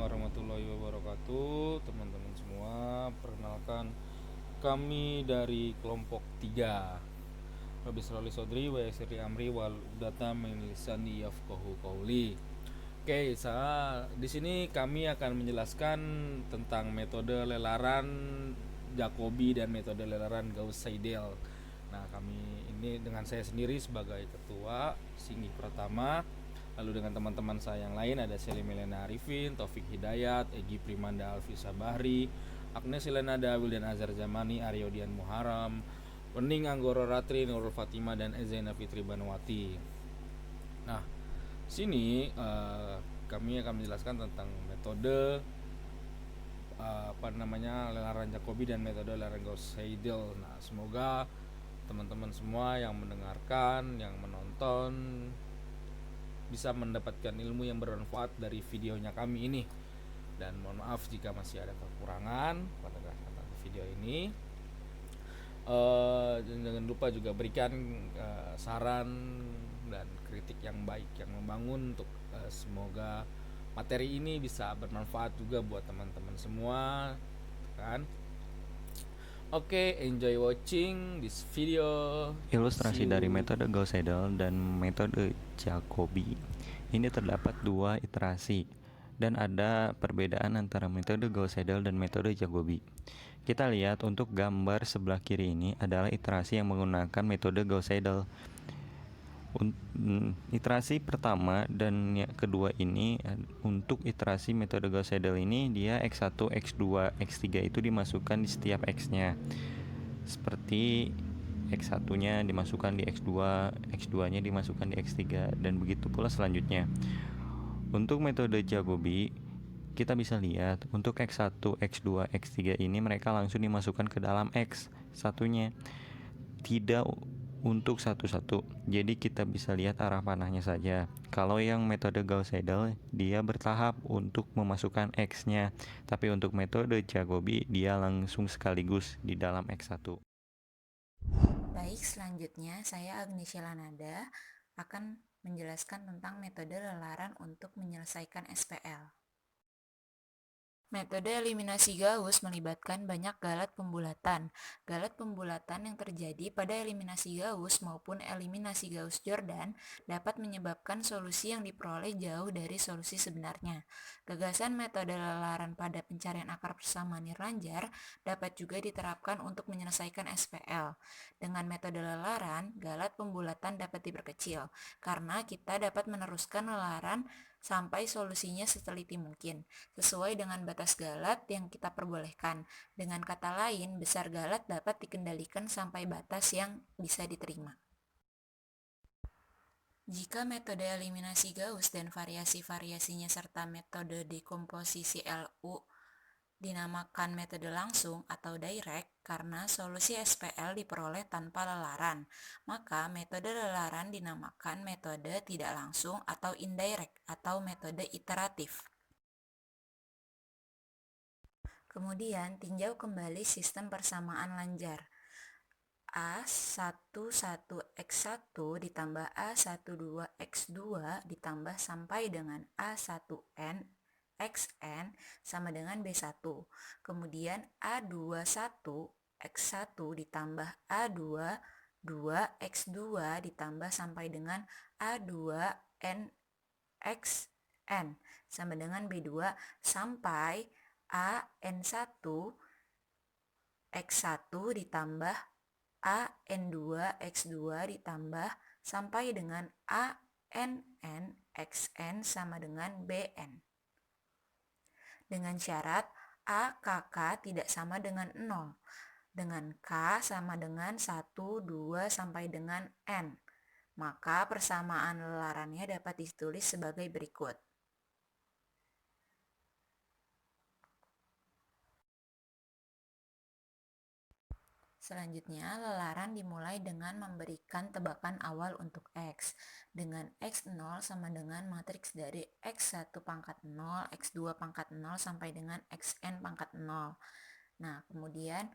warahmatullahi wabarakatuh, teman-teman semua. Perkenalkan, kami dari kelompok 3. Rabbi Srali Sodri wa Yasirli Amri wal Udata min lisani yafqahu qauli. Oke, di sini kami akan menjelaskan tentang metode lelaran Jacobi dan metode lelaran Gauss-Seidel. Nah, kami ini dengan saya sendiri sebagai ketua, Singgi Pratama. Lalu dengan teman-teman saya yang lain ada Seli Melena Arifin, Taufik Hidayat, Egi Primanda Alfisa Bahri, Agnes Selenada, Wildan Azhar Zamani, Aryo Dian Muharam, Wening Anggoro Ratri, Nurul Fatima, dan Ezena Fitri Banwati. Nah, sini kami akan menjelaskan tentang metode lelaran Jacobi dan metode lelaran Gauss-Seidel. Nah, semoga teman-teman semua yang mendengarkan, yang menonton bisa mendapatkan ilmu yang bermanfaat dari videonya kami ini. Dan mohon maaf jika masih ada kekurangan pada video ini. Jangan lupa juga berikan saran dan kritik yang baik, yang membangun, untuk semoga materi ini bisa bermanfaat juga buat teman-teman semua, kan? Oke, enjoy watching this video. Ilustrasi dari metode Gauss-Seidel dan metode Jacobi. Ini terdapat dua iterasi dan ada perbedaan antara metode Gauss-Seidel dan metode Jacobi. Kita lihat untuk gambar sebelah kiri ini adalah iterasi yang menggunakan metode Gauss-Seidel. Iterasi pertama dan kedua ini, untuk iterasi metode Gauss-Seidel ini dia X1, X2, X3 itu dimasukkan di setiap X-nya. Seperti X1 nya dimasukkan di X2, X2 nya dimasukkan di X3, dan begitu pula selanjutnya. Untuk metode Jacobi kita bisa lihat untuk X1, X2, X3 ini mereka langsung dimasukkan ke dalam X1 nya, tidak untuk satu-satu. Jadi kita bisa lihat arah panahnya saja. Kalau yang metode Gauss-Seidel dia bertahap untuk memasukkan X-nya, tapi untuk metode Jacobi dia langsung sekaligus di dalam X1. Baik, selanjutnya saya Agnesia Lanada akan menjelaskan tentang metode lelaran untuk menyelesaikan SPL. Metode eliminasi Gauss melibatkan banyak galat pembulatan. Galat pembulatan yang terjadi pada eliminasi Gauss maupun eliminasi Gauss-Jordan dapat menyebabkan solusi yang diperoleh jauh dari solusi sebenarnya. Gagasan metode lelaran pada pencarian akar persamaan nirlanjar dapat juga diterapkan untuk menyelesaikan SPL. Dengan metode lelaran, galat pembulatan dapat diperkecil, karena kita dapat meneruskan lelaran sampai solusinya seteliti mungkin, sesuai dengan batas galat yang kita perbolehkan. Dengan kata lain, besar galat dapat dikendalikan sampai batas yang bisa diterima. Jika metode eliminasi Gauss dan variasi-variasinya serta metode dekomposisi LU dinamakan metode langsung atau direct karena solusi SPL diperoleh tanpa lelaran, maka metode lelaran dinamakan metode tidak langsung atau indirect atau metode iteratif. Kemudian tinjau kembali sistem persamaan lanjar. A11X1 ditambah A12X2 ditambah sampai dengan A1N XN sama dengan B1. Kemudian A21X1 ditambah A22X2 ditambah sampai dengan A2NXN sama dengan B2 sampai AN1X1 ditambah AN2X2 ditambah sampai dengan ANNXN sama dengan BN. Dengan syarat AKK tidak sama dengan 0, dengan K sama dengan 1, 2, sampai dengan N. Maka persamaan lelarannya dapat ditulis sebagai berikut. Selanjutnya, lelaran dimulai dengan memberikan tebakan awal untuk X, dengan X0 sama dengan matriks dari X1 pangkat 0, X2 pangkat 0, sampai dengan Xn pangkat 0. Nah, kemudian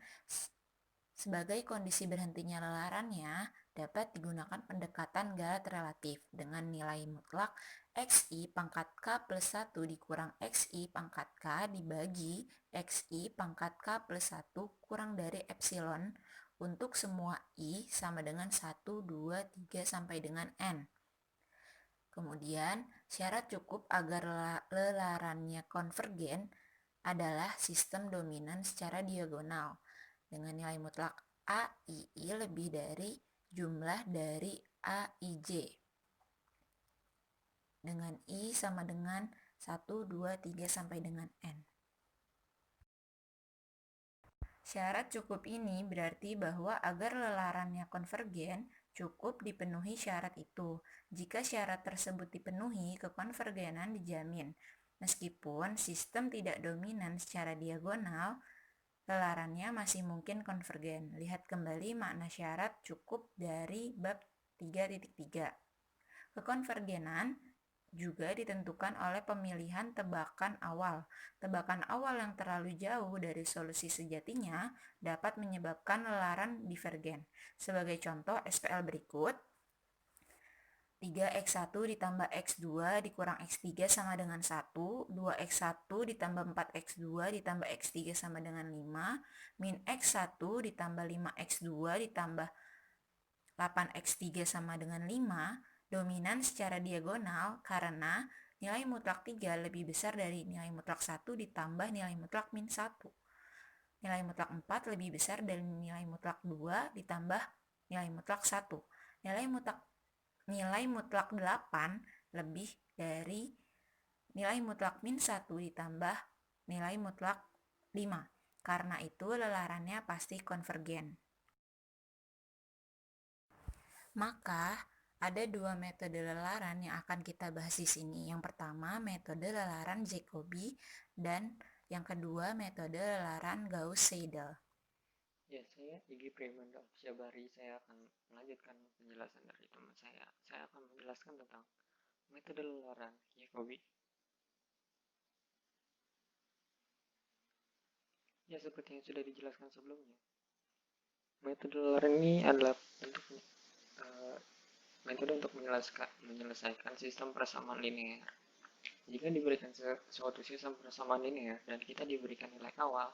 sebagai kondisi berhentinya lelarannya, dapat digunakan pendekatan galat relatif dengan nilai mutlak XI pangkat K plus 1 dikurang XI pangkat K dibagi XI pangkat K plus 1 kurang dari epsilon untuk semua I sama dengan 1, 2, 3 sampai dengan N. Kemudian, syarat cukup agar lelarannya konvergen adalah sistem dominan secara diagonal dengan nilai mutlak AII lebih dari jumlah dari AIJ dengan I sama dengan 1, 2, 3 sampai dengan N. Syarat cukup ini berarti bahwa agar lelarannya konvergen, cukup dipenuhi syarat itu. Jika syarat tersebut dipenuhi, kekonvergenan dijamin. Meskipun sistem tidak dominan secara diagonal, lelarannya masih mungkin konvergen. Lihat kembali makna syarat cukup dari bab 3.3. Kekonvergenan juga ditentukan oleh pemilihan tebakan awal. Tebakan awal yang terlalu jauh dari solusi sejatinya dapat menyebabkan lelaran divergen. Sebagai contoh SPL berikut, 3x1 ditambah x2 dikurang x3 sama dengan 1, 2x1 ditambah 4x2 ditambah x3 sama dengan 5, min x1 ditambah 5x2 ditambah 8x3 sama dengan 5, dominan secara diagonal karena nilai mutlak 3 lebih besar dari nilai mutlak 1 ditambah nilai mutlak min 1. Nilai mutlak 4 lebih besar dari nilai mutlak 2 ditambah nilai mutlak 1. Nilai mutlak 8 lebih dari nilai mutlak min 1 ditambah nilai mutlak 5. Karena itu lelarannya pasti konvergen. Maka ada dua metode lelaran yang akan kita bahas di sini. Yang pertama, metode lelaran Jacobi dan yang kedua, metode lelaran Gauss-Seidel. Ya, saya Igi Priamanda Syabari. Saya akan melanjutkan penjelasan dari teman saya. Saya akan menjelaskan tentang metode lelaran Jacobi. Ya, seperti yang sudah dijelaskan sebelumnya, metode lelaran ini adalah metode untuk menyelesaikan sistem persamaan linear. Jika diberikan suatu sistem persamaan linear dan kita diberikan nilai awal,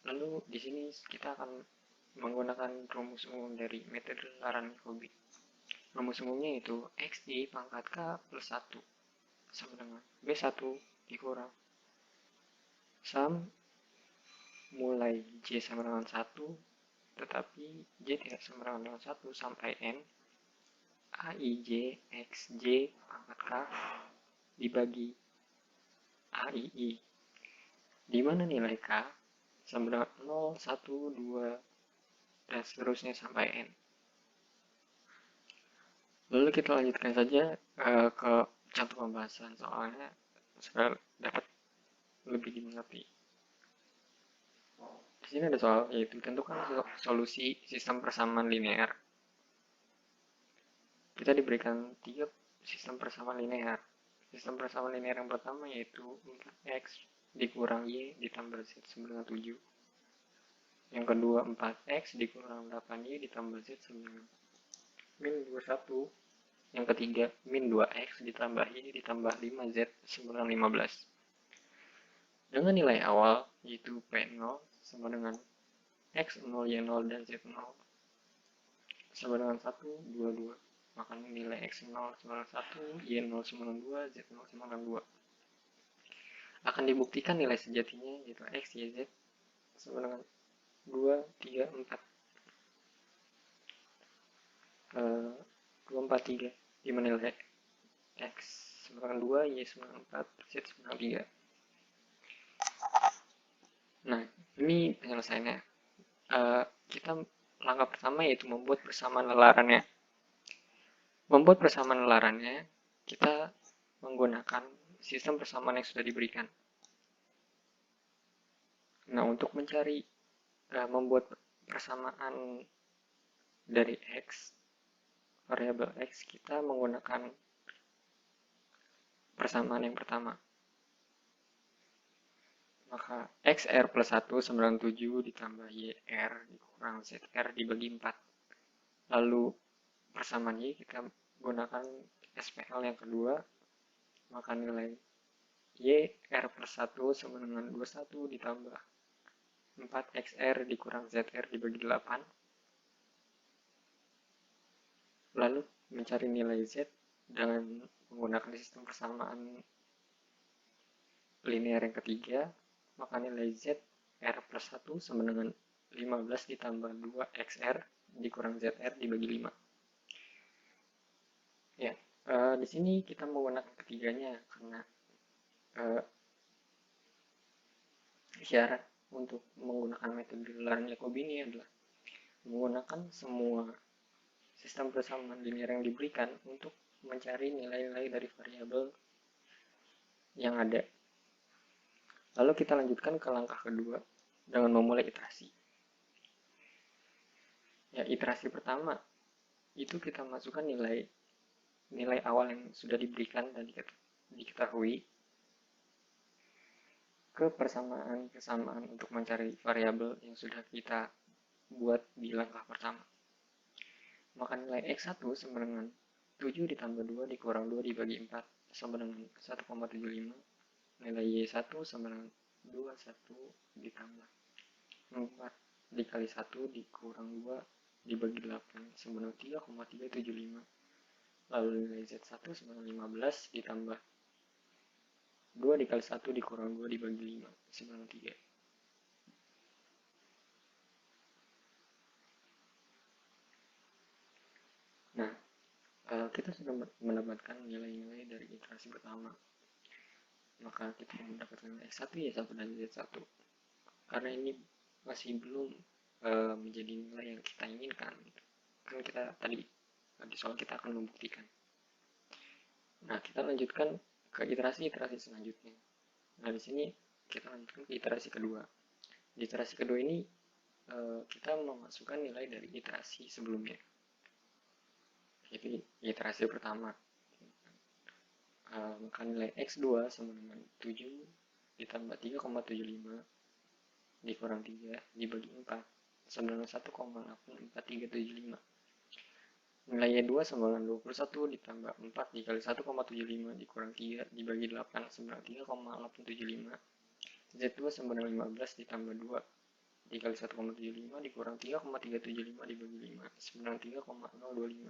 lalu di sini kita akan menggunakan rumus umum dari metode lelaran Jacobi. Rumus umumnya itu XI pangkat K plus 1 sama dengan B1 dikurang sum mulai J sama dengan 1 tetapi J tidak sama dengan 1 sampai N AIJ XJ pangkat K dibagi AII, di mana nilai K sama dengan 0, 1, 2 dan seterusnya sampai N. Lalu kita lanjutkan saja ke contoh pembahasan soalnya supaya dapat lebih dimengerti. Di sini ada soal yaitu tentukan solusi sistem persamaan linear. Kita diberikan 3 sistem persamaan linear. Sistem persamaan linear yang pertama yaitu 4x dikurang y ditambah z sama dengan 7. Yang kedua 4x dikurang 8y ditambah z sama dengan min 21. Yang ketiga min 2x ditambah y ditambah 5z sama dengan 15. Dengan nilai awal yaitu P0 sama dengan X0, Y0, dan Z0 sama dengan 1, 2, 2. Maka nilai X0 sama dengan 1, Y0 sama dengan 2, Z0 sama dengan 2. Akan dibuktikan nilai sejatinya yaitu X, Y, Z sama dengan 2, 3, 4. 2, 4, 3. Di mana nilai X sama dengan 2, Y sama dengan 4, Z sama dengan 3. Nah, ini penyelesaiannya. Kita langkah pertama yaitu membuat persamaan lelarannya. Membuat persamaan lelarannya, kita menggunakan sistem persamaan yang sudah diberikan. Nah, untuk mencari membuat persamaan dari X, variabel X, kita menggunakan persamaan yang pertama. maka XR plus 1 97 ditambah YR dikurang ZR dibagi 4. Lalu persamaan Y kita gunakan SPL yang kedua, maka nilai YR plus 1 sama dengan 21 ditambah 4XR dikurang ZR dibagi 8. Lalu mencari nilai Z dengan menggunakan sistem persamaan linear yang ketiga, maka nilai Z R plus 1 sama dengan 15 ditambah 2XR dikurang ZR dibagi 5. Ya, di sini kita menggunakan ketiganya karena syarat untuk menggunakan metode Laurent-Jacobi ini adalah menggunakan semua sistem persamaan linear yang diberikan untuk mencari nilai-nilai dari variabel yang ada. Lalu kita lanjutkan ke langkah kedua dengan memulai iterasi. Ya, iterasi pertama itu kita masukkan nilai awal yang sudah diberikan dan diketahui ke persamaan untuk mencari variabel yang sudah kita buat di langkah pertama. Maka nilai X1 sama dengan 7 ditambah 2 dikurang 2 dibagi 4 sama dengan 1,75. Nilai Y1 sama dengan 21 ditambah 4 dikali 1 dikurang 2 dibagi 8 sama dengan 3,375. Lalu nilai Z1 sama dengan 15 ditambah 2 dikali 1 dikurang 2 dibagi 5 sama dengan 3. Nah, kita sudah mendapatkan nilai-nilai dari iterasi pertama. Maka kita mendapatkan X1, Y1, dan Z1. Karena ini masih belum menjadi nilai yang kita inginkan. Kan kita tadi di soal kita akan membuktikan. Nah, kita lanjutkan ke iterasi selanjutnya. Nah, di sini kita lanjutkan ke iterasi kedua. Di iterasi kedua ini kita memasukkan nilai dari iterasi sebelumnya. Jadi iterasi pertama, maka nilai X2 sama dengan 7 ditambah 3,75 dikurang 3 dibagi 4 sama dengan 1,84375. Nilai Y2 sama dengan 21 ditambah 4 dikali 1,75 dikurang 3 dibagi 8 sama dengan 3,875. Z2 sama dengan 15 ditambah 2 dikali 1,75 dikurang 3,375 dibagi 5 sama dengan 3,025.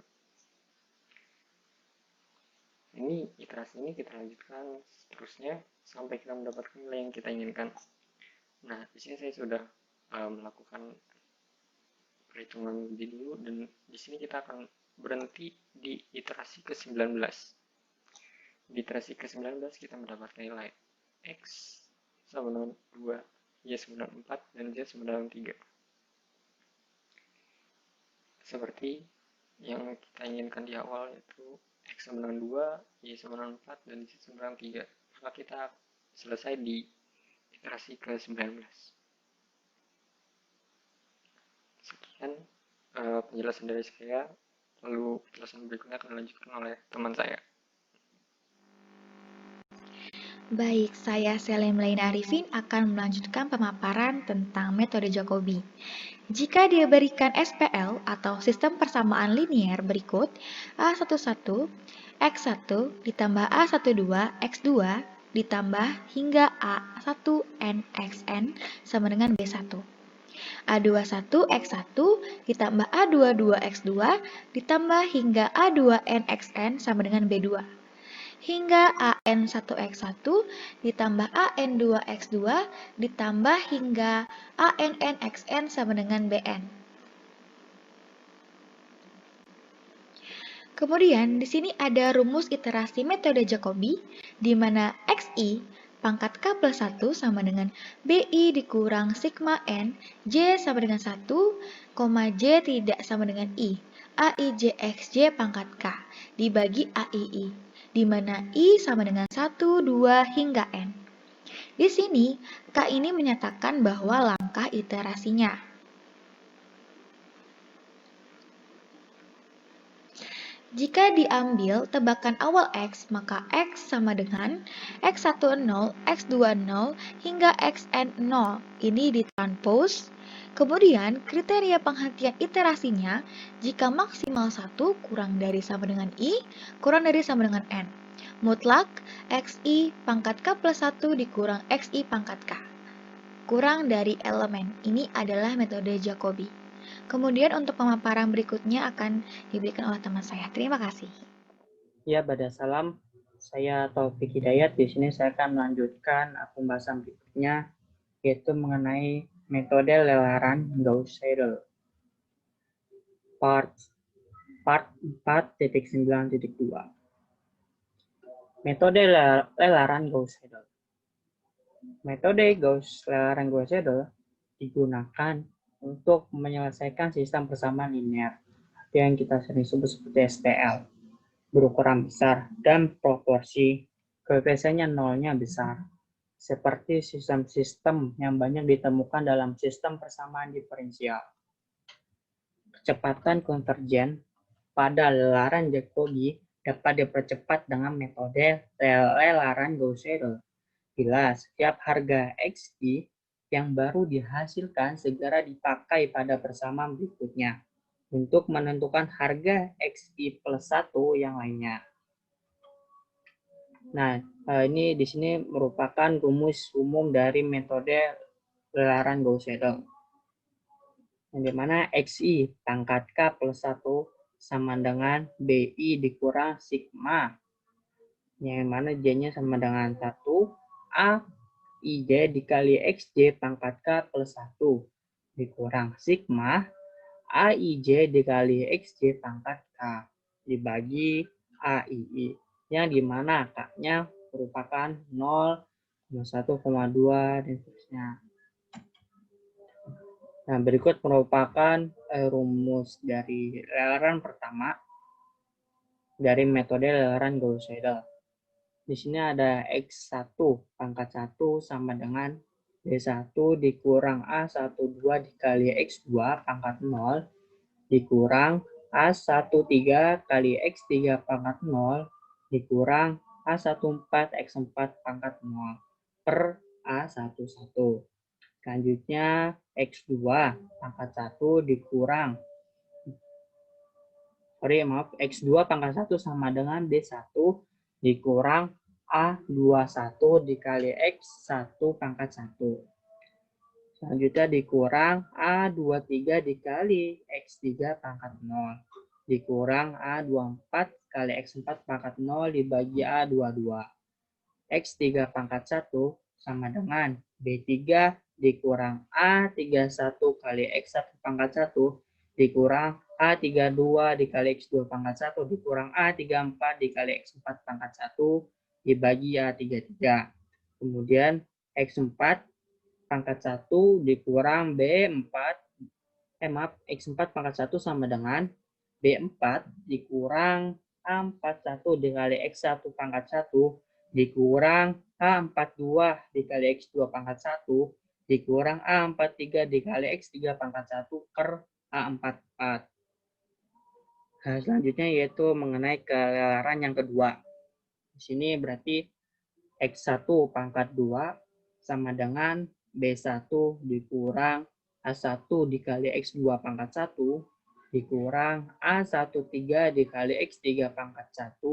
Ini iterasi ini kita lanjutkan seterusnya sampai kita mendapatkan nilai yang kita inginkan. Nah, di sini saya sudah melakukan perhitungan lebih dulu dan di sini kita akan berhenti di iterasi ke-19. Di iterasi ke-19 kita mendapatkan nilai X sama dengan 2, Y sama dengan 4, dan Z sama dengan 3. Seperti yang kita inginkan di awal, yaitu X sama dengan 2, Y sama dengan 4, dan Z sama dengan 3. Maka kita selesai di iterasi ke-19. Sekian penjelasan dari saya, lalu penjelasan berikutnya akan dilanjutkan oleh teman saya. Baik, saya Selem Laina Arifin akan melanjutkan pemaparan tentang metode Jacobi. Jika diberikan SPL atau sistem persamaan linear berikut A11, X1 ditambah A12, X2 ditambah hingga A1N XN sama dengan B1. A21 X1 ditambah A22 X2 ditambah hingga A2N XN sama dengan B2. Hingga AN1X1 ditambah AN2X2 ditambah hingga ANNXN sama dengan BN. Kemudian di sini ada rumus iterasi metode Jacobi di mana XI pangkat K plus 1 sama dengan BI dikurang sigma N J sama dengan 1, J tidak sama dengan I AIJXJ pangkat K dibagi AII di mana I sama dengan 1, 2, hingga N. Di sini, K ini menyatakan bahwa langkah iterasinya. Jika diambil tebakan awal X, maka X sama dengan X10, X20, hingga Xn0. Ini ditranspose. Kemudian, kriteria penghentian iterasinya jika maksimal 1 kurang dari sama dengan I, kurang dari sama dengan N. Mutlak, XI pangkat K plus 1 dikurang XI pangkat K. Kurang dari elemen. Ini adalah metode Jacobi. Kemudian untuk pemaparan berikutnya akan diberikan oleh teman saya. Terima kasih. Ya, pada salam. Saya Taufik Hidayat. Di sini saya akan melanjutkan pembahasan berikutnya, yaitu mengenai metode lelaran Gauss-Seidel. Part 4.9.2. Metode lelaran Gauss-Seidel. Metode lelaran Gauss-Seidel digunakan untuk menyelesaikan sistem persamaan linear yang kita sering sebut seperti STL, berukuran besar dan proporsi koefisiennya nolnya besar, seperti sistem-sistem yang banyak ditemukan dalam sistem persamaan diferensial. Kecepatan konvergen pada lelaran Jacobi dapat dipercepat dengan metode lelaran Gauss-Seidel. Bila setiap harga XI yang baru dihasilkan segera dipakai pada persamaan berikutnya untuk menentukan harga XI plus 1 yang lainnya. Nah, ini di sini merupakan rumus umum dari metode lelaran Gauss-Seidel. Yang dimana XI pangkat K plus 1 sama dengan BI dikurang sigma. Yang mana J-nya sama dengan 1 A IJ dikali XJ pangkat K plus 1 dikurang sigma AIJ dikali XJ pangkat K dibagi AII, yang dimana K-nya merupakan 0, 1,2, dan seterusnya. Nah, berikut merupakan rumus dari lelaran pertama dari metode lelaran Gauss-Seidel. Di sini ada X1 pangkat 1 sama dengan B1 dikurang A12 dikali X2 pangkat 0 dikurang A13 kali X3 pangkat 0 dikurang A14 X4 pangkat 0 per A11. Selanjutnya X2 pangkat 1 dikurang X2 pangkat 1 sama dengan B1 dikurang A21 dikali X1 pangkat 1. Selanjutnya dikurang A23 dikali X3 pangkat 0. Dikurang A24 kali X4 pangkat 0 dibagi A22. X3 pangkat 1 sama dengan B3 dikurang A31 kali X1 pangkat 1 dikurang A32 dikali X2 pangkat 1 dikurang A34 dikali X4 pangkat 1 dibagi A33. Kemudian X4 pangkat 1 dikurang X4 pangkat 1 sama dengan B4 dikurang A41 dikali X1 pangkat 1 dikurang A42 dikali X2 pangkat 1 dikurang A43 dikali X3 pangkat 1 per A44. Nah, selanjutnya yaitu mengenai kelelaran yang kedua. Di sini berarti X1 pangkat 2 sama dengan B1 dikurang A1 dikali X2 pangkat 1 dikurang A13 dikali X3 pangkat 1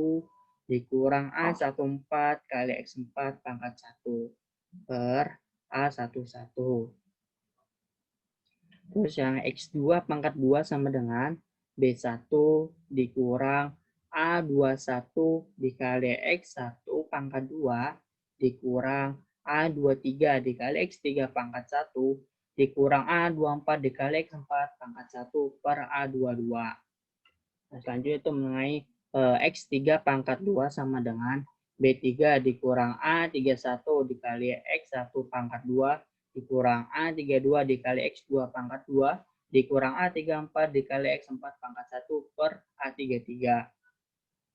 dikurang A14 kali X4 pangkat 1 per A11. Terus yang X2 pangkat 2 sama dengan B1 dikurang A21 dikali X1 pangkat 2 dikurang A23 dikali X3 pangkat 1 dikurang A24 dikali X4 pangkat 1 per A22. Nah, selanjutnya itu mengenai X3 pangkat 2 sama dengan B3 dikurang A31 dikali X1 pangkat 2 dikurang A32 dikali X2 pangkat 2 dikurang A34 dikali X4 pangkat 1 per A33.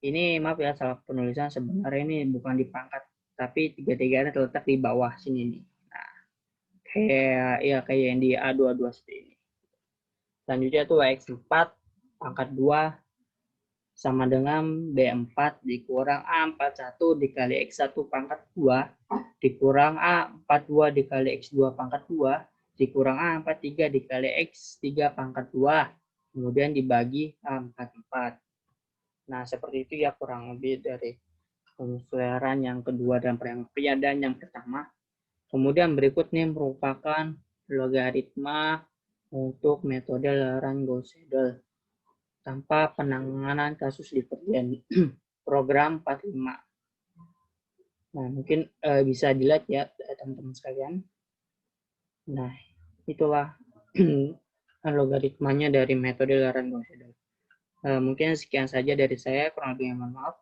Ini maaf ya, salah penulisan, sebenarnya ini bukan di pangkat, tapi 3-3-nya terletak di bawah sini nih. Nah, kayak yang di A22 seperti ini. Selanjutnya tuh X4 pangkat 2 sama dengan B4 dikurang A41 dikali X1 pangkat 2 dikurang A42 dikali X2 pangkat 2 dikurang A43 dikali X3 pangkat 2 kemudian dibagi A44. Nah, seperti itu ya kurang lebih dari pengsuliran yang kedua dan yang pertama. Kemudian berikutnya merupakan logaritma untuk metode laran Gauss-Seidel tanpa penanganan kasus divergen program 45. Nah, mungkin bisa dilihat ya teman-teman sekalian. Nah, itulah logaritmanya dari metode laran Gauss-Seidel. Mungkin sekian saja dari saya, kurang lebihnya mohon maaf.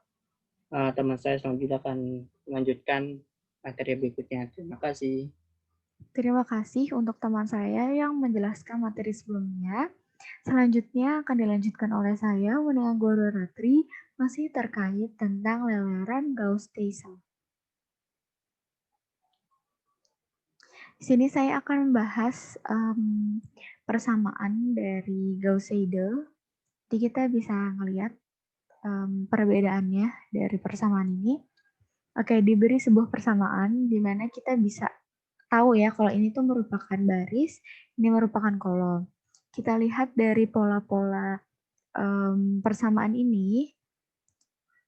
Teman saya selanjutnya akan melanjutkan materi berikutnya. Terima kasih. Terima kasih untuk teman saya yang menjelaskan materi sebelumnya. Selanjutnya akan dilanjutkan oleh saya dengan Guru Ratri masih terkait tentang leleran Gauss-Seidel. Di sini saya akan membahas persamaan dari Gauss-Seidel. Jadi kita bisa melihat perbedaannya dari persamaan ini. Oke, diberi sebuah persamaan di mana kita bisa tahu ya kalau ini tuh merupakan baris, ini merupakan kolom. Kita lihat dari pola-pola persamaan ini,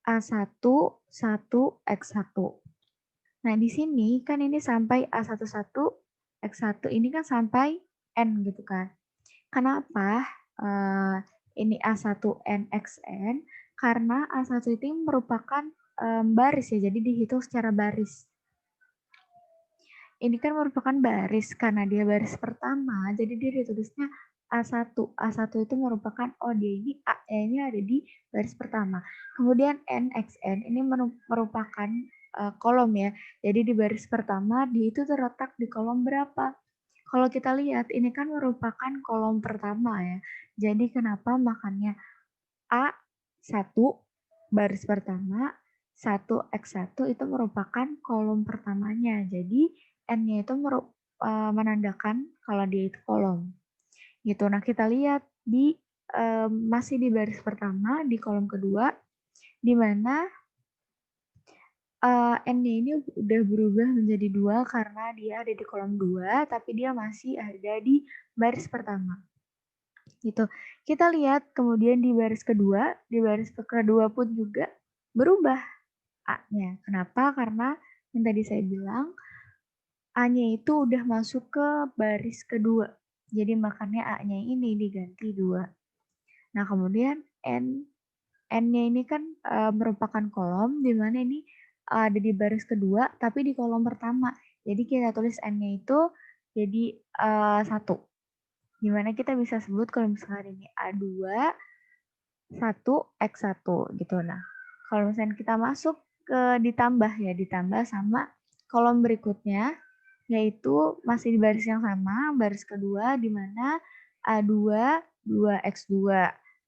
A1, 1, X1. Nah, di sini kan ini sampai A11, X1, ini kan sampai N gitu kan. Kenapa ini A1N, XN? Karena A1 itu merupakan baris ya, jadi dihitung secara baris. Ini kan merupakan baris, karena dia baris pertama, jadi dia ditulisnya A1. A1 itu merupakan, dia ini A-nya ada di baris pertama. Kemudian NXN ini merupakan kolom ya, jadi di baris pertama, dia itu terletak di kolom berapa? Kalau kita lihat, ini kan merupakan kolom pertama ya, jadi kenapa makanya A1 baris pertama, 1X1 itu merupakan kolom pertamanya. Jadi N-nya itu menandakan kalau dia itu kolom. Gitu. Nah, kita lihat di masih di baris pertama di kolom kedua di mana N-nya ini udah berubah menjadi 2 karena dia ada di kolom 2 tapi dia masih ada di baris pertama. Gitu. Kita lihat kemudian di baris kedua pun juga berubah A-nya. Kenapa? Karena yang tadi saya bilang A-nya itu udah masuk ke baris kedua. Jadi makanya A-nya ini diganti 2. Nah, kemudian N-nya ini kan merupakan kolom di mana ini ada di baris kedua tapi di kolom pertama. Jadi kita tulis N-nya itu jadi 1. Gimana kita bisa sebut kalau misalkan ini A2, 1X1 gitu. Nah, kalau misalnya kita masuk ke ditambah sama kolom berikutnya, yaitu masih di baris yang sama, baris kedua di mana A2, 2X2.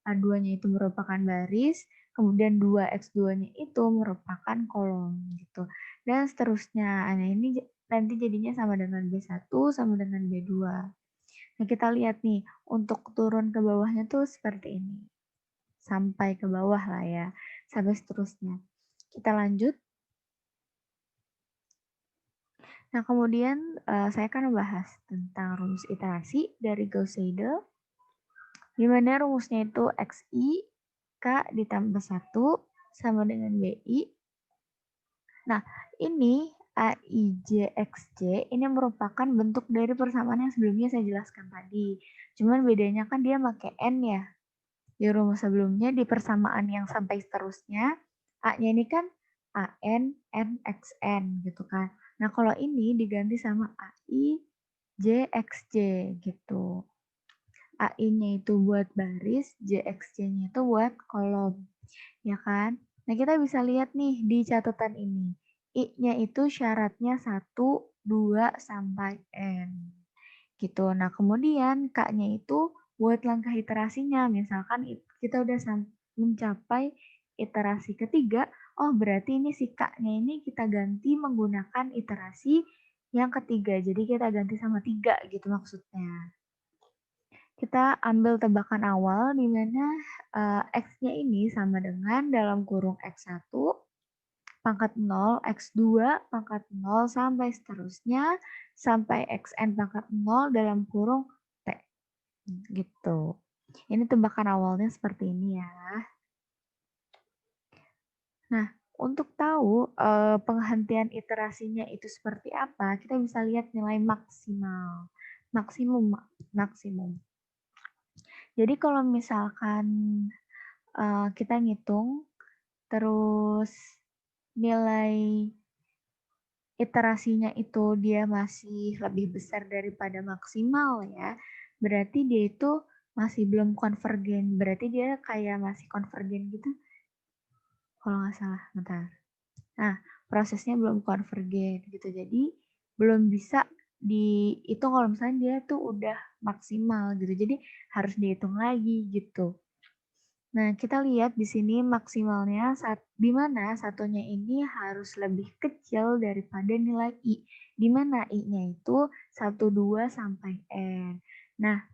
A2-nya itu merupakan baris, kemudian 2X2-nya itu merupakan kolom gitu. Dan seterusnya. Nah, ini nanti jadinya sama dengan B1 sama dengan B2. Nah, kita lihat nih, untuk turun ke bawahnya tuh seperti ini. Sampai ke bawah lah ya, sampai seterusnya. Kita lanjut. Nah, kemudian saya akan membahas tentang rumus iterasi dari Gauss-Seidel, di mana rumusnya itu XI, K ditambah 1 sama dengan BI. Nah, ini AIJXJ ini merupakan bentuk dari persamaan yang sebelumnya saya jelaskan tadi. Cuman bedanya kan dia pakai N ya. Di rumus sebelumnya di persamaan yang sampai seterusnya, A-nya ini kan AN, NXN gitu kan. Nah, kalau ini diganti sama AI, JXJ gitu. AI-nya itu buat baris, JXJ-nya itu buat kolom. Ya kan? Nah, kita bisa lihat nih di catatan ini. I-nya itu syaratnya 1, 2, sampai N. Gitu. Nah, kemudian K-nya itu buat langkah iterasinya. Misalkan kita udah mencapai iterasi ketiga, berarti ini si K-nya ini kita ganti menggunakan iterasi yang ketiga. Jadi kita ganti sama 3 gitu maksudnya. kita ambil tebakan awal di mana X-nya ini sama dengan dalam kurung X1 pangkat 0, X2 pangkat 0 sampai seterusnya sampai Xn pangkat 0 dalam kurung T. Gitu. Ini tebakan awalnya seperti ini ya. Nah, untuk tahu penghentian iterasinya itu seperti apa, kita bisa lihat nilai maksimal. Maksimum. Jadi kalau misalkan kita ngitung, terus nilai iterasinya itu dia masih lebih besar daripada maksimal ya, berarti dia itu masih belum konvergen, berarti dia kayak masih konvergen gitu, kalau nggak salah, bentar. Nah, prosesnya belum konvergen gitu, jadi belum bisa dihitung kalau misalnya dia tuh udah maksimal gitu, jadi harus dihitung lagi gitu. Nah, kita lihat di sini maksimalnya di mana satunya ini harus lebih kecil daripada nilai I. Di mana I-nya itu 1, 2, sampai N. Nah,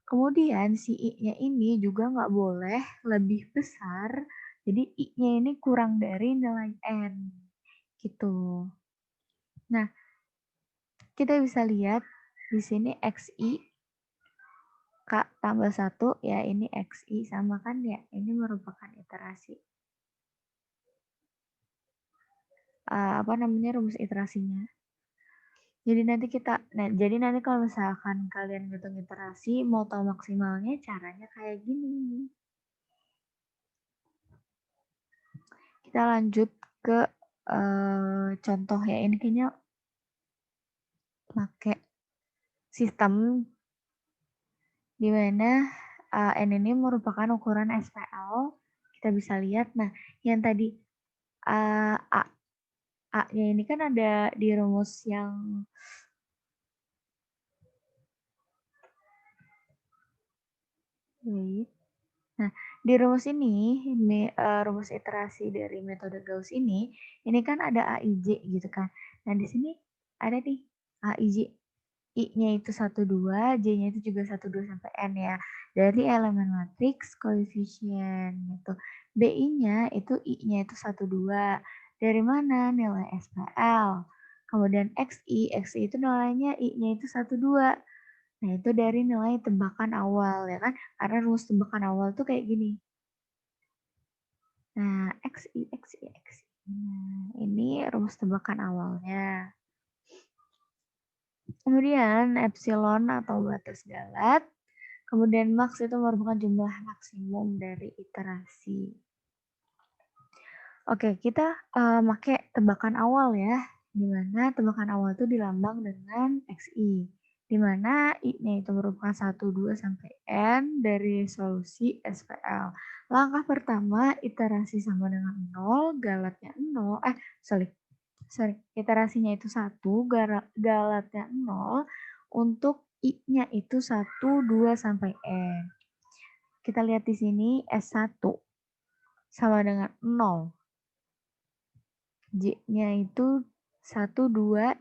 kemudian si I-nya ini juga nggak boleh lebih besar, jadi I-nya ini kurang dari nilai N. Gitu. Nah, kita bisa lihat di sini XI K tambah 1, ya ini XI sama kan ya, ini merupakan iterasi. Rumus iterasinya. Jadi nanti kalau misalkan kalian ngitung iterasi, mau tahu maksimalnya, caranya kayak gini. Kita lanjut ke contoh ya, ini kayaknya pakai sistem di mana N ini merupakan ukuran SPL. Kita bisa lihat, nah yang tadi A-nya ini kan ada di rumus yang Nah, di rumus ini rumus iterasi dari metode Gauss ini kan ada AIJ gitu kan. Nah, di sini ada nih AIJ. I-nya itu 1, 2, J-nya itu juga 1, 2, sampai N ya. Dari elemen matriks koefisien gitu. BI-nya itu I-nya itu 1, 2. Dari mana? Nilai SPL. Kemudian XI itu nilainya I-nya itu 1, 2. Nah, itu dari nilai tebakan awal ya kan. Karena rumus tebakan awal tuh kayak gini. Nah, XI. Nah, ini rumus tebakan awalnya. Kemudian epsilon atau batas galat. Kemudian max itu merupakan jumlah maksimum dari iterasi. Oke, kita pakai tebakan awal ya. Di mana tebakan awal itu dilambang dengan XI. Di mana I-nya itu merupakan 1, 2, sampai N dari solusi SPL. Langkah pertama, iterasi sama dengan 0, galatnya 0. Iterasinya itu 1, galatnya 0. Untuk I-nya itu 1, 2, sampai N. Kita lihat di sini S1 sama dengan 0. J-nya itu 1, 2,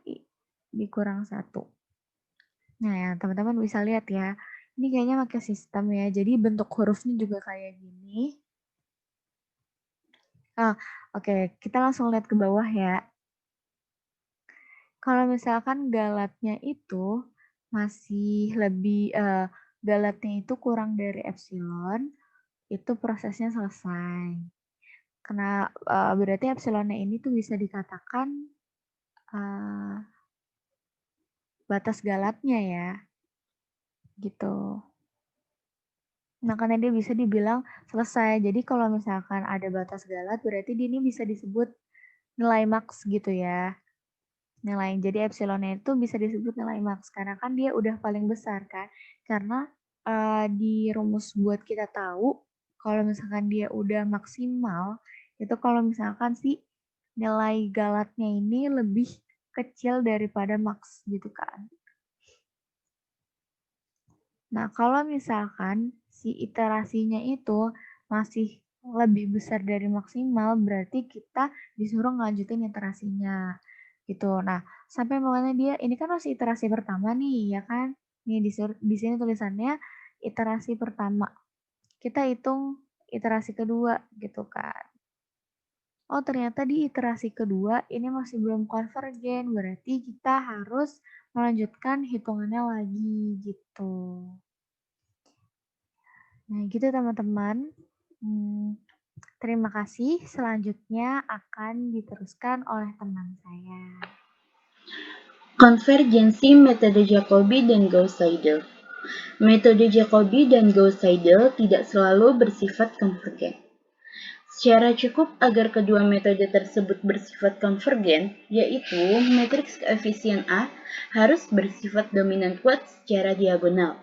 dikurang 1. Nah, ya, teman-teman bisa lihat ya. Ini kayaknya pakai sistem ya. Jadi bentuk hurufnya juga kayak gini. Oke, kita langsung lihat ke bawah ya. Kalau misalkan galatnya itu masih lebih, galatnya itu kurang dari epsilon, itu prosesnya selesai. Karena berarti epsilonnya ini tuh bisa dikatakan batas galatnya ya, gitu. Makanya dia bisa dibilang selesai. Jadi kalau misalkan ada batas galat, berarti dia ini bisa disebut nilai max gitu ya. Jadi epsilonnya itu bisa disebut nilai max karena kan dia udah paling besar kan. Karena di rumus buat kita tahu kalau misalkan dia udah maksimal, itu kalau misalkan si nilai galatnya ini lebih kecil daripada max gitu kan. Nah, kalau misalkan si iterasinya itu masih lebih besar dari maksimal, berarti kita disuruh ngelanjutin iterasinya gitu. Nah, sampai makanya dia ini kan masih iterasi pertama nih, ya kan? Nih di sini tulisannya iterasi pertama. Kita hitung iterasi kedua gitu kan. Oh, ternyata di iterasi kedua ini masih belum konvergen, berarti kita harus melanjutkan hitungannya lagi gitu. Nah, gitu teman-teman. Terima kasih. Selanjutnya akan diteruskan oleh teman saya. Konvergensi metode Jacobi dan Gauss-Seidel. Metode Jacobi dan Gauss-Seidel tidak selalu bersifat konvergen. Secara cukup agar kedua metode tersebut bersifat konvergen, yaitu matriks koefisien A harus bersifat dominan kuat secara diagonal,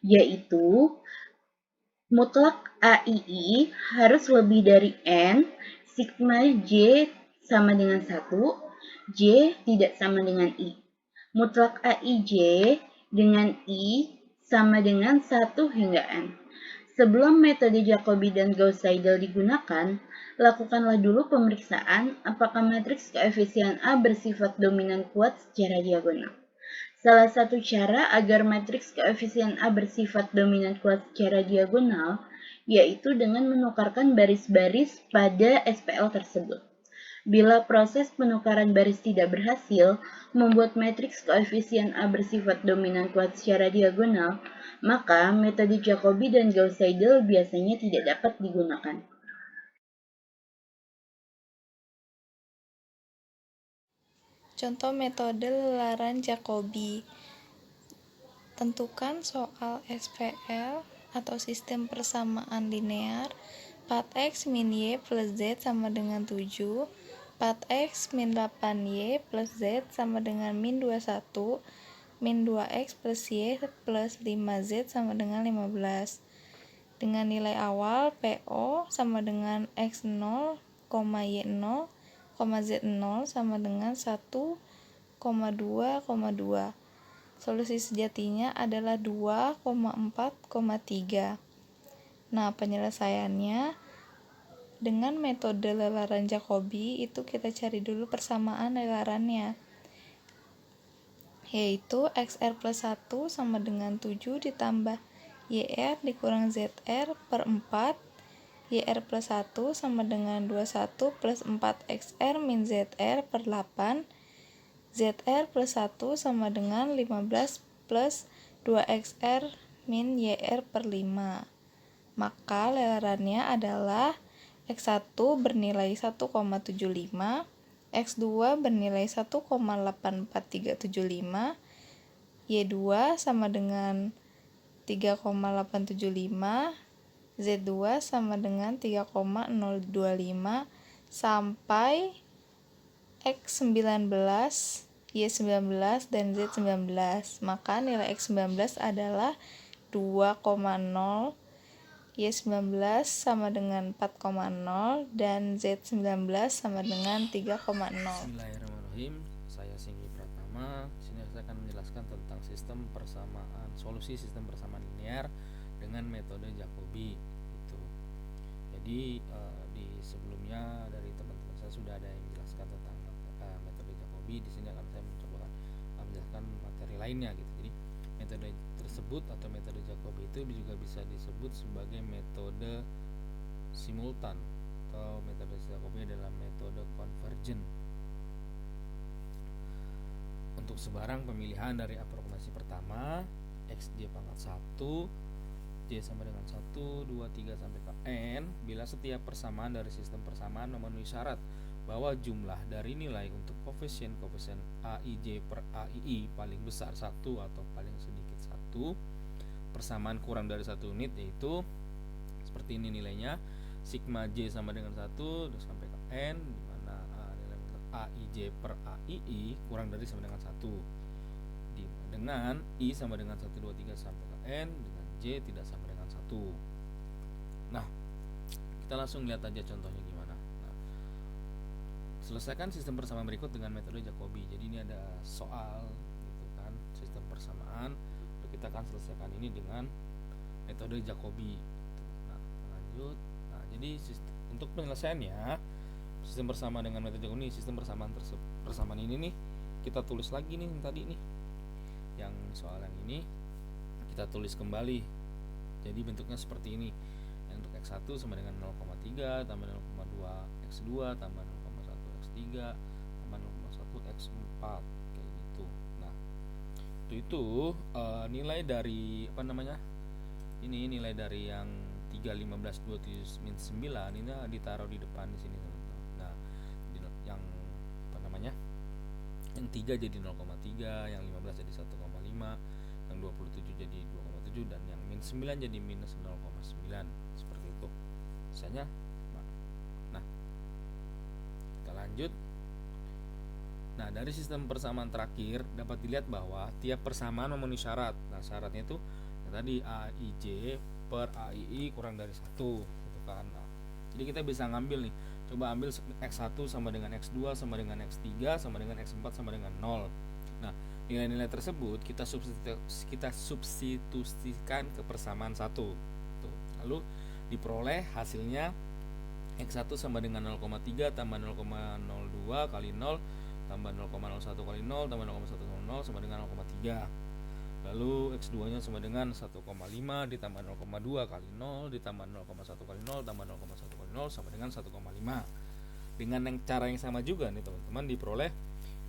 yaitu mutlak AII harus lebih dari N, sigma J sama dengan 1, J tidak sama dengan I. Mutlak AIJ dengan I sama dengan 1 hingga N. Sebelum metode Jacobi dan Gauss-Seidel digunakan, lakukanlah dulu pemeriksaan apakah matriks koefisien A bersifat dominan kuat secara diagonal. Salah satu cara agar matriks koefisien A bersifat dominan kuat secara diagonal yaitu dengan menukarkan baris-baris pada SPL tersebut. Bila proses penukaran baris tidak berhasil membuat matriks koefisien A bersifat dominan kuat secara diagonal, maka metode Jacobi dan Gauss-Seidel biasanya tidak dapat digunakan. Contoh metode lelaran Jacobi. Tentukan soal SPL atau sistem persamaan linear 4x min y plus z sama dengan 7, 4x min 8y plus z sama dengan min 21, min 2x plus y plus 5z sama dengan 15. Dengan nilai awal PO sama dengan x0, y0, z0 sama dengan 1,2,2. Solusi sejatinya adalah 2,4,3. Nah, penyelesaiannya dengan metode lelaran Jacobi itu kita cari dulu persamaan lelarannya, yaitu XR plus 1 sama dengan 7 ditambah YR dikurang ZR per 4, YR plus 1 sama dengan 21 plus 4XR min ZR per 8, ZR plus 1 sama dengan 15 plus 2XR min YR per 5. Maka lelarannya adalah X1 bernilai 1,75, X2 bernilai 1,84375, Y2 sama dengan 3,875, Z2 sama dengan 3,025 sampai X19, Y19, dan Z19. Maka nilai X19 adalah 2,0, Y19 sama dengan 4,0, dan Z19 sama dengan 3,0. Bismillahirrahmanirrahim. Saya Singgi Pratama. Sini saya akan menjelaskan tentang solusi sistem persamaan linear dengan metode Jacobi. Jadi di sebelumnya dari teman-teman saya sudah ada yang menjelaskan tentang metode Jacobi. Di sini akan saya mencoba menjelaskan materi lainnya gitu. Jadi metode tersebut atau metode Jacobi itu juga bisa disebut sebagai metode simultan, atau metode Jacobi adalah metode konvergen. Untuk sebarang pemilihan dari aproksimasi pertama XJ pangkat 1 J sama dengan 1, 2, 3 sampai ke N bila setiap persamaan dari sistem persamaan memenuhi syarat bahwa jumlah dari nilai untuk koefisien AIJ per AII paling besar 1 atau paling sedikit 1, persamaan kurang dari 1 unit, yaitu seperti ini nilainya, sigma J sama dengan 1 sampai ke N, di mana nilai AIJ per AII kurang dari sama dengan 1, dengan I sama dengan 1, 2, 3 sampai ke N, dengan J tidak sama dengan 1. Nah, kita langsung lihat aja contohnya gimana. Nah, selesaikan sistem persamaan berikut dengan metode Jacobi. Jadi ini ada soal gitu kan, sistem persamaan. Lalu kita akan selesaikan ini dengan metode Jacobi. Nah, lanjut. Nah, jadi untuk penyelesaiannya sistem persamaan dengan metode Jacobi, sistem persamaan ini nih kita tulis lagi nih tadi nih. Yang soal yang ini kita tulis kembali Jadi bentuknya seperti ini. Untuk X1 sama dengan 0,3 tambah 0,2 X2 tambah 0,1 X3 tambah 0,1 X4 kayak gitu. Nah, itu nilai dari apa namanya? Ini nilai dari yang 3, 15, 27, min 9 ini ditaruh di depan di sini teman-teman. Nah, yang apa namanya? Yang 3 jadi 0,3, yang 15 jadi 1,5, yang 27 jadi 2,7 dan yang min 9 jadi minus 0,9 seperti itu. Misalnya nah, kita lanjut. Nah, dari sistem persamaan terakhir dapat dilihat bahwa tiap persamaan memenuhi syarat. Nah, syaratnya itu yang tadi AIJ per AII kurang dari 1 gitu kan. Nah, jadi kita bisa ngambil nih. Coba ambil X1 sama dengan X2 sama dengan X3 sama dengan X4 sama dengan 0. Nah, nilai-nilai tersebut kita substitusikan ke persamaan 1. Lalu diperoleh hasilnya X1 sama dengan 0,3 tambah 0,02 kali 0 tambah 0,01 kali 0 tambah 0,100 sama dengan 0,3. Lalu X2 nya sama dengan 1,5 ditambah 0,2 kali 0 ditambah 0,1 kali 0 tambah 0,1 kali 0 sama dengan 1,5. Dengan cara yang sama juga nih teman-teman, diperoleh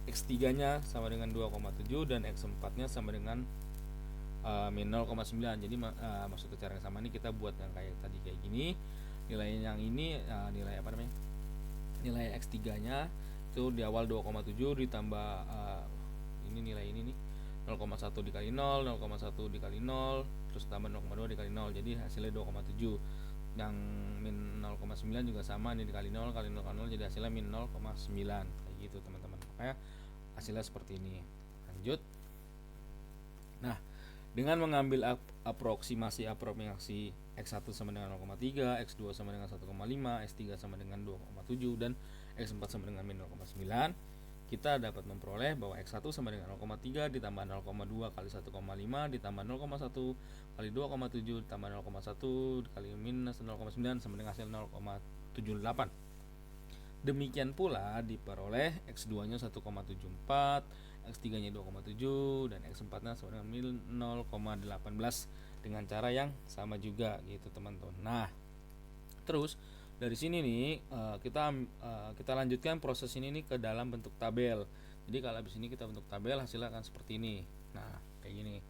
X3 nya sama dengan 2,7 dan X4 nya sama dengan min 0,9. Jadi maksud cara yang sama ini kita buat yang kayak tadi kayak gini. Nilai yang ini nilai apa namanya? Nilai X3 nya itu di awal 2,7 ditambah ini nilai ini nih 0,1 dikali 0, 0,1 dikali 0, terus tambah 0,2 dikali 0, jadi hasilnya 2,7. Yang min 0,9 juga sama, ini dikali 0 kali 0 kali 0, jadi hasilnya min 0,9 kayak gitu teman-teman. Makanya hasilnya seperti ini. Lanjut. Nah, dengan mengambil aproksimasi X1 sama dengan 0,3, X2 sama dengan 1,5, X3 sama dengan 2,7 dan X4 sama dengan min 0,9, kita dapat memperoleh bahwa X1 sama dengan 0,3 ditambah 0,2 kali 1,5 ditambah 0,1 kali 2,7 ditambah 0,1 kali minus 0,9 sama dengan hasil 0,78. Demikian pula diperoleh X2 nya 1,74, X3 nya 2,7 dan X4 nya sama dengan min 0,18 dengan cara yang sama juga gitu teman-teman. Nah, terus dari sini nih kita lanjutkan proses ini nih ke dalam bentuk tabel. Jadi kalau habis ini kita bentuk tabel, hasilnya akan seperti ini. Nah, kayak gini.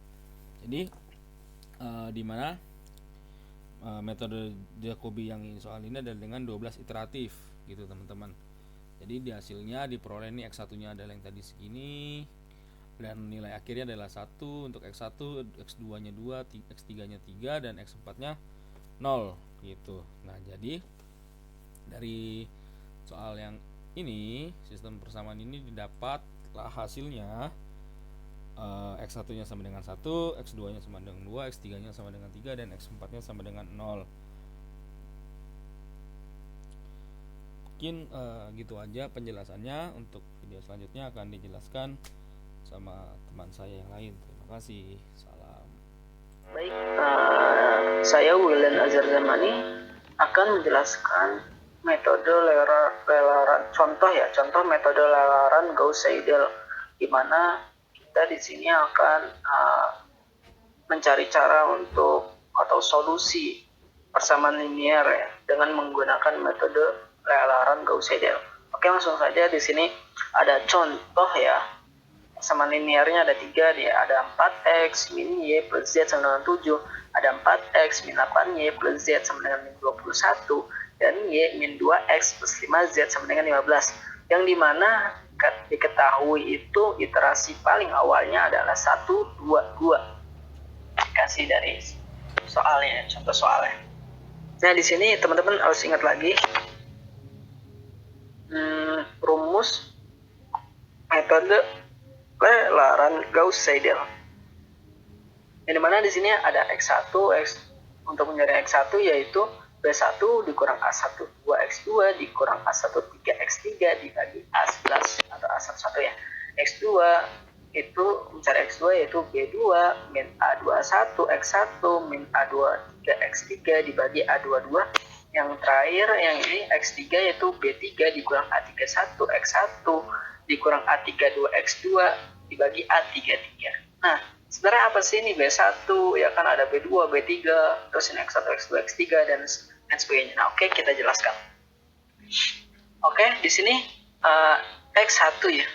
Jadi di mana metode Jacobi yang soal ini adalah dengan 12 iteratif gitu teman-teman. Jadi di hasilnya diperoleh nih X1 nya adalah yang tadi segini dan nilai akhirnya adalah 1 untuk X1, X2 nya 2, X3 nya 3 dan X4 nya 0 gitu. Nah, jadi dari soal yang ini, sistem persamaan ini didapatlah hasilnya X1 nya sama dengan 1, X2 nya sama dengan 2, X3 nya sama dengan 3 dan X4 nya sama dengan 0. Mungkin gitu aja penjelasannya. Untuk video selanjutnya akan dijelaskan sama teman saya yang lain. Terima kasih. Salam. Baik, saya William Azhar Zamani akan menjelaskan metode lelaran, contoh metode lelaran Gauss-Seidel, di mana kita di sini akan mencari cara untuk atau solusi persamaan linear ya, dengan menggunakan metode lelaran Gauss-Seidel. Oke, langsung saja. Di sini ada contoh ya, persamaan linearnya ada 3 dia, ada 4x min y plus z sama dengan 7, ada 4x min 8y plus z sama dengan min 21, dan y min 2x plus 5z sama dengan 15, yang dimana diketahui itu iterasi paling awalnya adalah 1, 2, 2. Kasih dari soalnya, contoh soalnya. Nah, di sini teman-teman harus ingat lagi rumus metode lelaran Gauss-Seidel. Yang dimana di sini ada X1, untuk mencari X1 yaitu B1 dikurang A1 2X2 dikurang A1 3X3 dibagi A11 atau A11 ya. X2 itu mencari X2 yaitu B2 min A21 X1 min A2 3X3 dibagi A22. Yang terakhir yang ini X3 yaitu B3 dikurang A31 X1 dikurang A32 X2 dibagi A33. Nah, sebenarnya apa sih ini B1 ya kan, ada B2, B3, terus ini X1, X2, X3 dan sebagainya. Nah, oke, kita jelaskan. Oke, di sini X1 ya.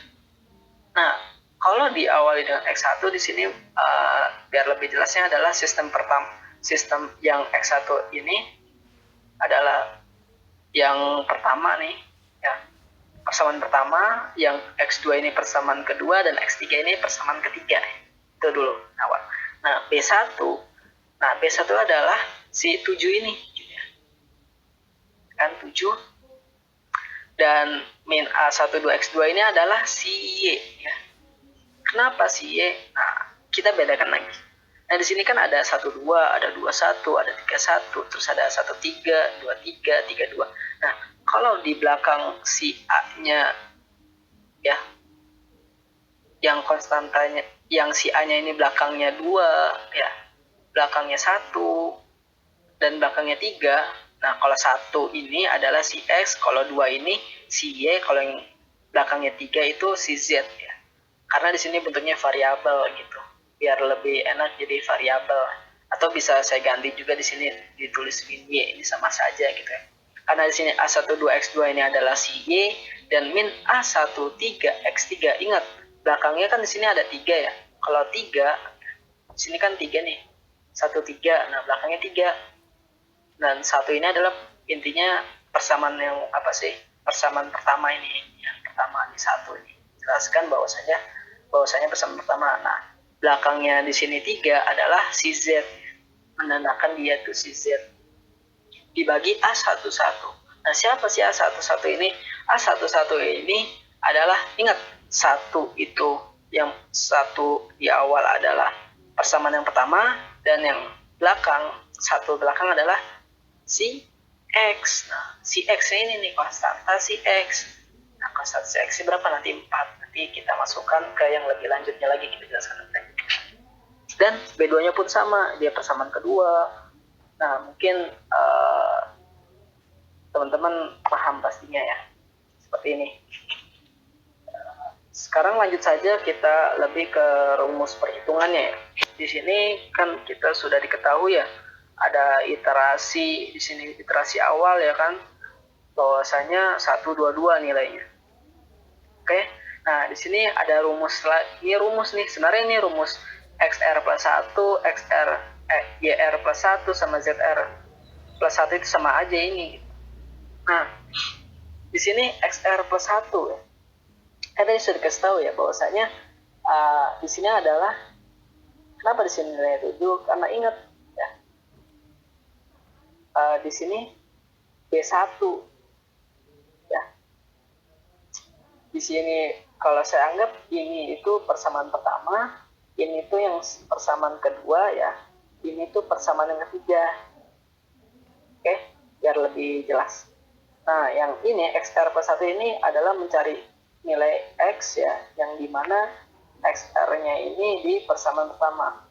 Nah, kalau diawali dengan X1 di sini biar lebih jelasnya adalah sistem yang X1 ini adalah yang pertama nih ya. Persamaan pertama, yang X2 ini persamaan kedua, dan X3 ini persamaan ketiga. Itu dulu awal. Nah, B1 adalah si 7 ini gitu ya. Kan 7. Dan min A1, 2, X2 ini adalah si Y ya. Kenapa si Y? Nah, kita bedakan lagi. Nah, di sini kan ada 1, 2, ada 2, 1, ada 3, 1, terus ada 1, 3, 2, 3, 3, 2. Nah, kalau di belakang si A-nya ya, yang konstantanya, yang si A-nya ini belakangnya 2 ya, belakangnya 1 dan belakangnya 3. Nah, kalau 1 ini adalah si X, kalau 2 ini si Y, kalau yang belakangnya 3 itu si Z ya. Karena di sini bentuknya variabel gitu. Biar lebih enak jadi variabel. Atau bisa saya ganti juga di sini ditulis min Y, ini sama saja gitu ya. Karena di sini A1, 2, X2 ini adalah si Y, dan min A1, 3, X3. Ingat, belakangnya kan di sini ada 3 ya. Kalau 3, di sini kan 3 nih. 1, 3, nah belakangnya 3. Dan 1 ini adalah intinya persamaan yang apa sih? Persamaan pertama ini. Yang pertama di 1 ini. Jelaskan bahwasanya persamaan pertama. Nah, belakangnya di sini 3 adalah si Z. Menandakan dia tuh si Z. Dibagi A11. Nah, siapa sih A11 ini? A11 ini adalah, ingat, 1 itu, yang 1 di awal adalah persamaan yang pertama, dan yang belakang, 1 belakang adalah si X. Nah, si X ini nih konstanta si X. Nah, konstanta si X berapa? Nanti 4. Nanti kita masukkan ke yang lebih lanjutnya lagi, kita jelaskan nanti. Dan B2-nya pun sama, dia persamaan kedua. Nah, mungkin teman-teman paham pastinya ya, seperti ini. Sekarang lanjut saja, kita lebih ke rumus perhitungannya ya. Di sini kan kita sudah diketahui ya, ada iterasi di sini, iterasi awal ya kan, bahwasanya 1, 2, 2 nilainya. Oke. Nah, di sini ada rumus, ini rumus nih, sebenarnya ini rumus XR plus 1, YR plus 1 sama ZR plus 1 itu sama aja ini. Nah, di sini XR plus 1 ya. Kan tadi sudah dikasih tahu ya bahwasanya di sini adalah, kenapa di sini nilainya 7? Karena ingat ya, di sini B1 ya. Di sini kalau saya anggap ini itu persamaan pertama, ini tuh yang persamaan kedua ya, ini tuh persamaan yang ketiga. Oke, biar lebih jelas. Nah, yang ini XR plus 1 ini adalah mencari nilai X ya, yang dimana XR-nya ini di persamaan pertama.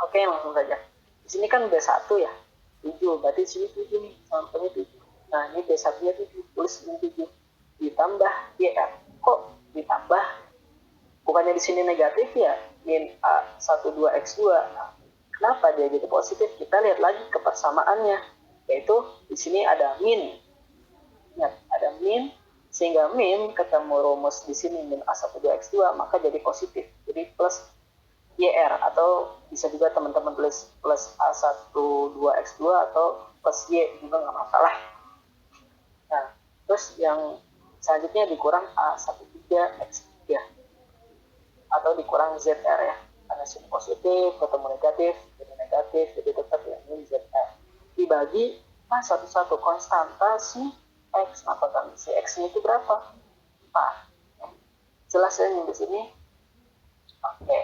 Oke, langsung saja. Di sini kan B1 ya, 7, berarti di sini 7 nih, sampelnya 7. Nah, ini B1-nya 7, tulis ini 7. Ditambah YR. Kok ditambah? Bukannya di sini negatif ya, min A1, 2, X2. Nah, kenapa dia jadi positif? Kita lihat lagi ke persamaannya, yaitu di sini ada min. Ingat, ada min, sehingga min ketemu rumus di sini min A1, 2, X2, maka jadi positif. Jadi plus YR, atau bisa juga teman-teman tulis plus A1, 2, X2 atau plus Y juga nggak masalah. Nah, terus yang selanjutnya dikurang A1, 3, X3 atau dikurang ZR ya, karena sini positif ketemu negatif, jadi tetap ya ini ZR dibagi A11 konstanta si X. Nah, konstanta si X-nya itu berapa? 4. Jelas ya di sini? Oke.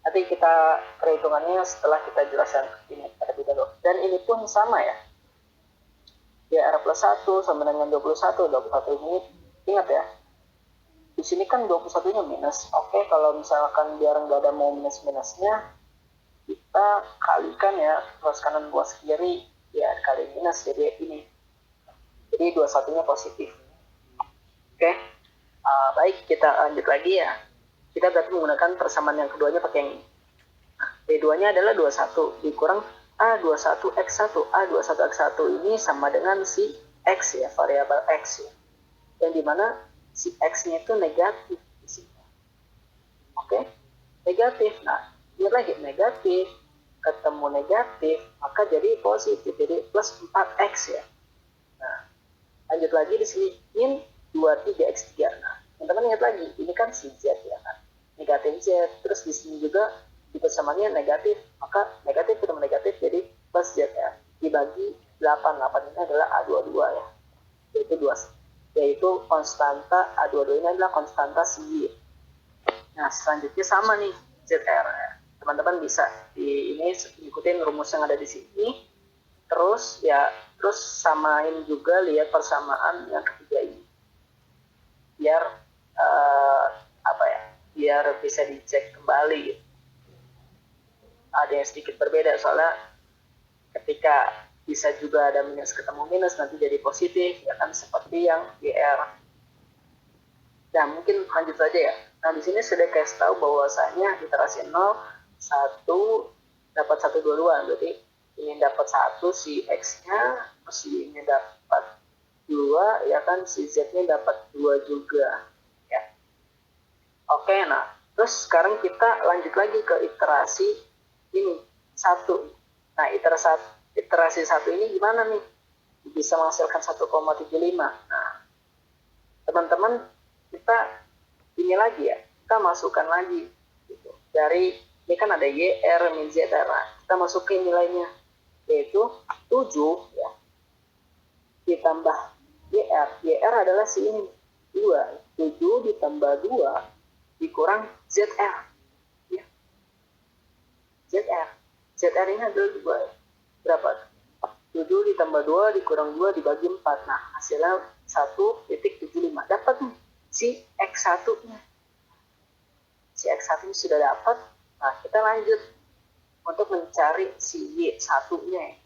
Nanti kita perhitungannya setelah kita jelaskan ini terlebih dahulu. Dan ini pun sama ya. YR plus 1 sama dengan 21. 21 ini ingat ya. Di sini kan 21-nya minus. Oke, kalau misalkan biar nggak ada mau minus-minusnya, kita kalikan ya, ruas kanan ruas kiri ya kali minus, jadi ini. Jadi 21-nya positif. Oke. Baik, kita lanjut lagi ya. Kita berarti menggunakan persamaan yang keduanya pakai yang ini. B2-nya adalah 21 dikurang A21X1. A21X1 ini sama dengan si X ya, variabel X ya. Yang dimana si X-nya itu negatif di sini. Oke? Negatif. Nah, ini lagi negatif, ketemu negatif, maka jadi positif, jadi plus 4X ya. Nah, lanjut lagi di sini, min 23X3. Nah, teman-teman ingat lagi, ini kan si Z ya kan, negatif Z, terus di sini juga di persamaannya negatif, maka negatif ketemu negatif jadi plus Z ya, dibagi 8 ini adalah A22 ya, yaitu konstanta A22 ini adalah konstanta si Y. Nah, selanjutnya sama nih ZR ya. Teman-teman bisa ikutin rumus yang ada di sini, terus samain juga, lihat persamaan yang ketiga ini biar biar bisa dicek kembali gitu. Ada yang sedikit berbeda soalnya ketika bisa juga ada minus ketemu minus nanti jadi positif ya kan, seperti yang GR. Nah, mungkin lanjut saja ya. Nah, di sini sudah kasih tahu bahwasanya iterasi 0 1 dapat 122, berarti ini dapat 1 si X-nya, si ini dapat 2 ya kan, si Z-nya dapat 2 juga ya. Oke, nah terus sekarang kita lanjut lagi ke iterasi ini 1. Nah, iterasi 1 ini gimana nih? Bisa menghasilkan 1,75. Nah, teman-teman kita ini lagi ya, kita masukkan lagi gitu. Dari ini kan ada YR min ZR, kita masukin nilainya, yaitu 7 ya, ditambah YR adalah si ini 2, 7 ditambah 2 dikurang ZR ya. ZR ini adalah 2, berapa? 7 ditambah 2 dikurang 2 dibagi 4, nah hasilnya 1,75. Dapat nih si X1 nya, si X1 nya sudah dapat. Nah, kita lanjut untuk mencari si Y1 nya.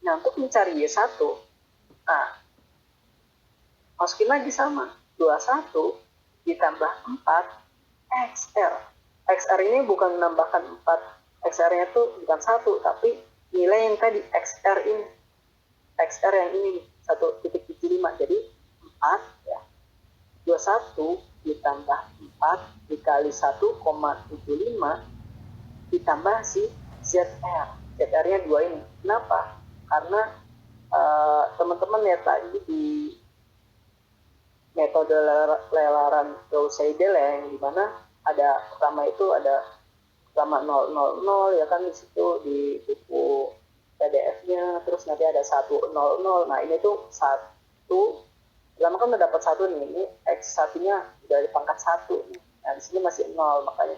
Nah, untuk mencari Y1, nah masukin lagi sama 21 ditambah 4 XR. XR ini bukan menambahkan 4, XR nya itu bukan 1, tapi nilai yang tadi XR ini, XR yang ini 1,75, jadi 4 ya, 21 ditambah 4 dikali 1,75 ditambah si ZR nya 2 ini. Kenapa? Karena teman-teman lihat tadi di metode lelaran Gauss-Seidel ya, yang dimana ada pertama itu ada pertama 000 ya kan, di situ di buku PDF-nya, terus nanti ada 100. Nah, ini tuh 1, pertama kan udah dapat 1 nih, ini X1-nya udah di pangkat 1 nih. Nah, di sini masih 0, makanya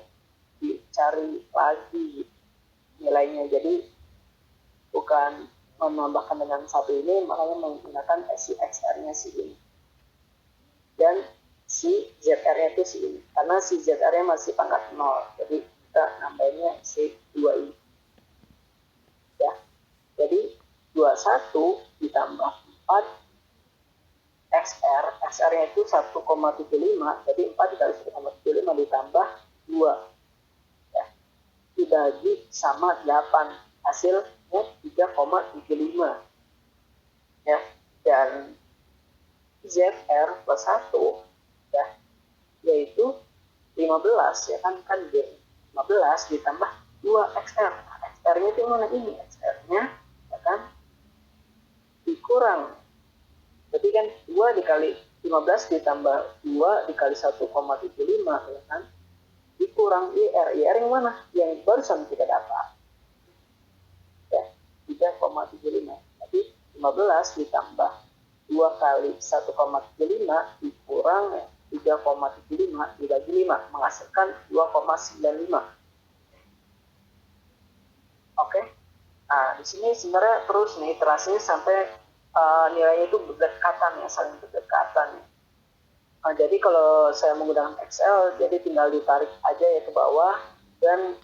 dicari lagi nilainya. Jadi bukan menambahkan dengan 1 ini, makanya menggunakan si XR-nya si ini. Dan si ZR-nya itu si ini. Karena si ZR-nya masih pangkat 0, jadi kita nambahinnya si 2 ini. Ya. Jadi 21 ditambah 4 XR-nya itu 1,75, jadi 4 dikali 1,75 ditambah 2 ya, dibagi sama 8, hasilnya 3,75 ya. Dan ZR plus 1 ya, yaitu 15 ya kan, 15 ditambah 2 XR. Nah, XR-nya itu mana ini? XR-nya ya kan dikurang, berarti kan 2 dikali 15 ditambah 2 dikali 1,75 ya kan, dikurang IR yang mana? Yang barusan kita dapat ya, 3,75. Jadi 15 ditambah 2 kali 1,75 dikurang 3,75 dibagi 5 menghasilkan 2,95. Oke. Nah, di sini sebenarnya terus nih iterasinya sampai nilainya itu berdekatan ya, saling berdekatan. Nah, jadi kalau saya menggunakan Excel, jadi tinggal ditarik aja ya ke bawah, dan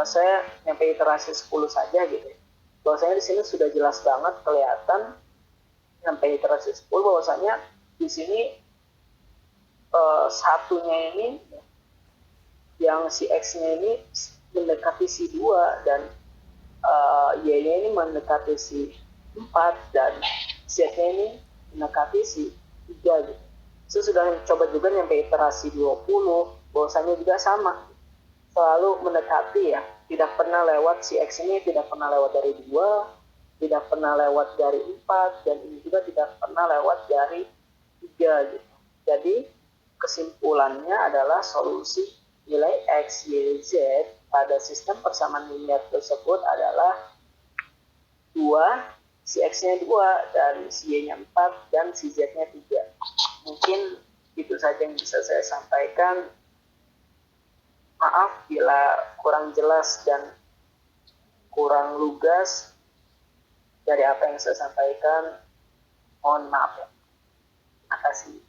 saya nyampe iterasi 10 saja gitu. Bahwasanya di sini sudah jelas banget kelihatan sampai iterasi 10, bahwasanya di sini satunya ini yang si X-nya ini mendekati si 2 dan Y-nya ini mendekati si 4 dan Z-nya ini mendekati si 3 gitu. Saya sudah coba juga nyampe iterasi 20, bahwasanya juga sama, selalu mendekati ya, tidak pernah lewat si X ini, tidak pernah lewat dari 2, tidak pernah lewat dari 4, dan ini juga tidak pernah lewat dari 3 gitu. Jadi kesimpulannya adalah solusi nilai X, Y, Z pada sistem persamaan linear tersebut adalah 2, si X-nya 2, dan si Y-nya 4, dan si Z-nya 3. Mungkin itu saja yang bisa saya sampaikan. Maaf bila kurang jelas dan kurang lugas dari apa yang saya sampaikan. Mohon maaf ya. Terima kasih.